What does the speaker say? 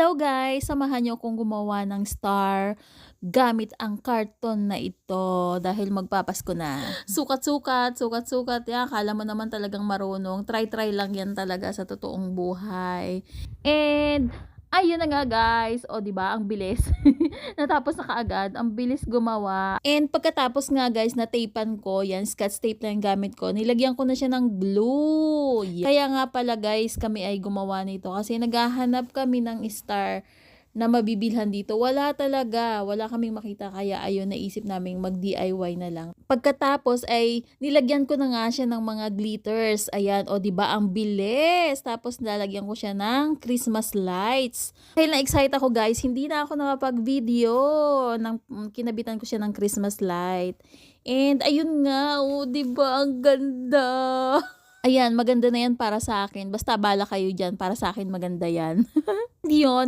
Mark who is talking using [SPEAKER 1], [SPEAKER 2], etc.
[SPEAKER 1] Hello guys, samahan niyo akong gumawa ng star gamit ang karton na ito dahil magpapasko na. Sukat-sukat, sukat-sukat yan. Akala mo naman talagang marunong. Try-try lang yan talaga sa totoong buhay. And ayun na nga guys. O di ba ang bilis. Natapos na kaagad. Ang bilis gumawa. And pagkatapos nga guys, na-tapean ko. Yan, scotch tape lang gamit ko. Nilagyan ko na siya ng glue. Kaya nga pala guys, kami ay gumawa nito. Kasi naghahanap kami ng star na mabibilhan dito. Wala talaga. Wala kaming makita. Kaya ayun, naisip naming mag-DIY na lang. Pagkatapos ay nilagyan ko na nga siya ng mga glitters. Ayan, o di ba ang bilis. Tapos lalagyan ko siya ng Christmas lights. Dahil na-excite ako guys, hindi na ako nakapag-video. Kinabitan ko siya ng Christmas light. And ayun nga, o di ba ang ganda. Ayan, maganda na yan para sa akin. Basta bala kayo dyan, para sa akin maganda yan. Yun.